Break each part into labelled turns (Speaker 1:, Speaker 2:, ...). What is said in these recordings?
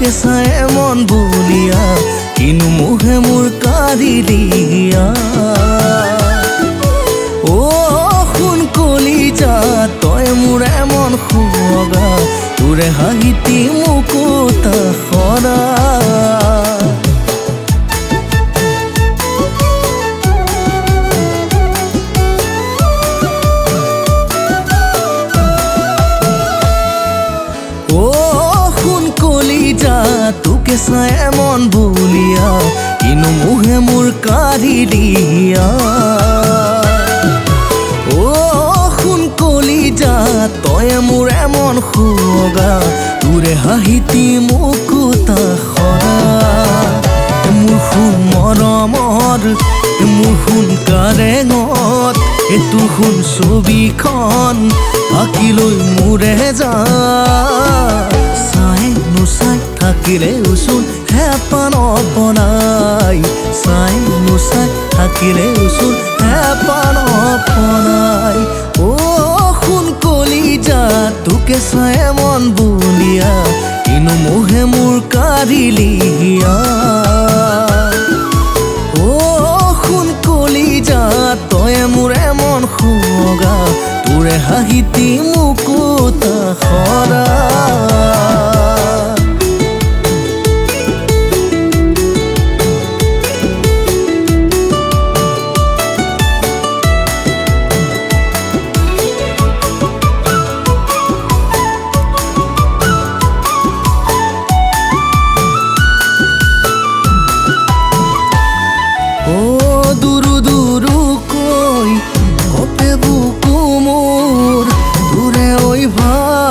Speaker 1: তোকে চাই মন বুলিয়া কিনো মোহে মোৰ কাঢ়ি দিয়া অ শুন কলিজা তই মোৰ মন শুৱগা তোৰে হাঁহিতি মুকুতা সৰা তোকে চাই মন বুলিয়া কিনো মোহে মোৰ কাঢ়ি দিয়া অ শুন কলিজা তই মোৰ মন শুৱগা তোৰে হাঁহিতি মুকুতা সৰা মোৰ শুন মৰমৰ মোৰ শুন কাৰেঙত তোৰ শুন ছবিখন আঁকি লৈ মোৰে যা চাই থাকিলে উচুন হেঁপাহ নপনাই চাই নোচাই থাকিলে উচুন হেঁপাহ নপনাই অ শুন কলিজা তোকে চাই মন বুলিয়া কিনো মোহে মোৰ কাঢ়ি দিয়া অ শুন কলিজা তই মোৰ মন শুৱগা তোৰে হাঁহিতি মুকুতা সৰা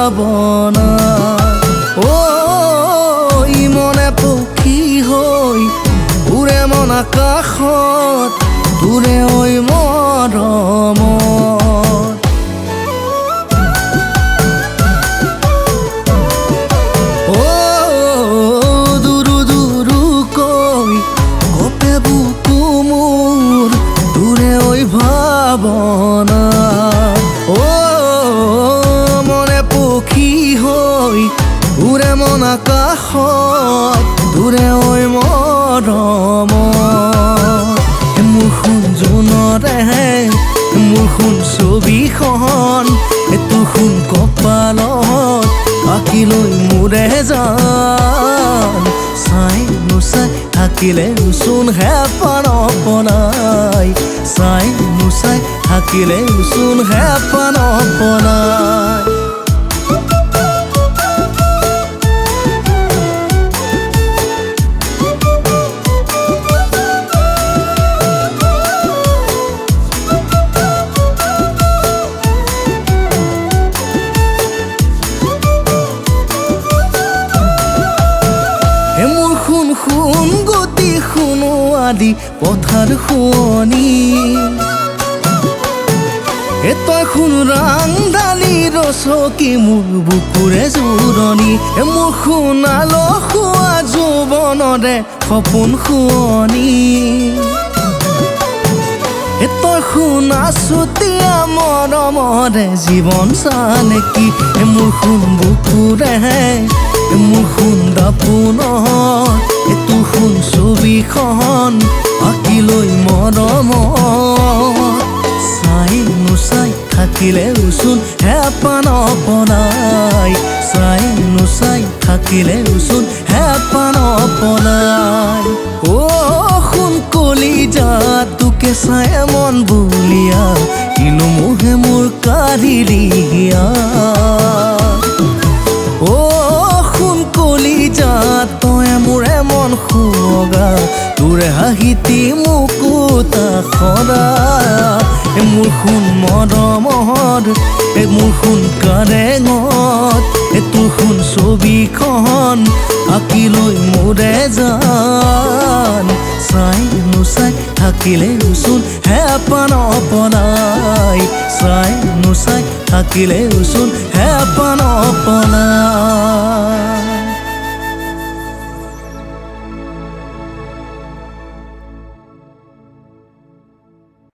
Speaker 1: ভাৱনা ঐ মনে পক্ষী হৈ উৰে মন আকাশত তোৰে ঐ মৰমত দুৰু দুৰুকৈ কপে বুকু মোৰ তোৰে ঐ ভাৱনা উৰে মন আকাশত তোৰে ঐ মৰমত মোৰ শুন জোনৰে মোৰ শুন ছবিখন তোৰ শুন কপালত আঁকি লৈ মোৰে যান চাই নোচাই থাকিলে উচুন হেঁপাহ নপনাই চাই নোচাই থাকিলে উচুন হেঁপাহ নপনাই শুন গতি শুনো আদি পথাৰ শুৱনি তই শুন ৰাংঢালি ৰচকি মোৰ বুকুৰে জোৰণি মোৰ শুনাল শুৱা যৌৱনৰে সপোন শুৱনি তই শুনা চুতীয়া মৰমৰে জীৱন চানে কি মোৰ শুন বুকুৰে মোৰ শুন দাপোনত তোৰ শুন ছবিখন আঁকি লৈ মৰমত চাই নোচাই থাকিলে উচুন হেঁপাহ নপনাই চাই নোচাই থাকিলে উচুন হেঁপাহ নপনাই অ শুন কলিজা তোকে চাই মন বুলিয়া কিনো মোহে মোৰ কাঢ়ি দিয়া অ শুন কলিজা তই মোৰ মন শুৱগা তোৰে হাঁহিতি মুকুতা সৰা মোৰ শুন মৰমৰ মোৰ শুন কাৰেঙত তোৰ শুন ছবিখন আঁকি লৈ মোৰে যান চাই নোচাই থাকিলে উচুন হেঁপাহ নপনাই চাই নোচাই থাকিলে উচুন হেঁপাহ নপনাই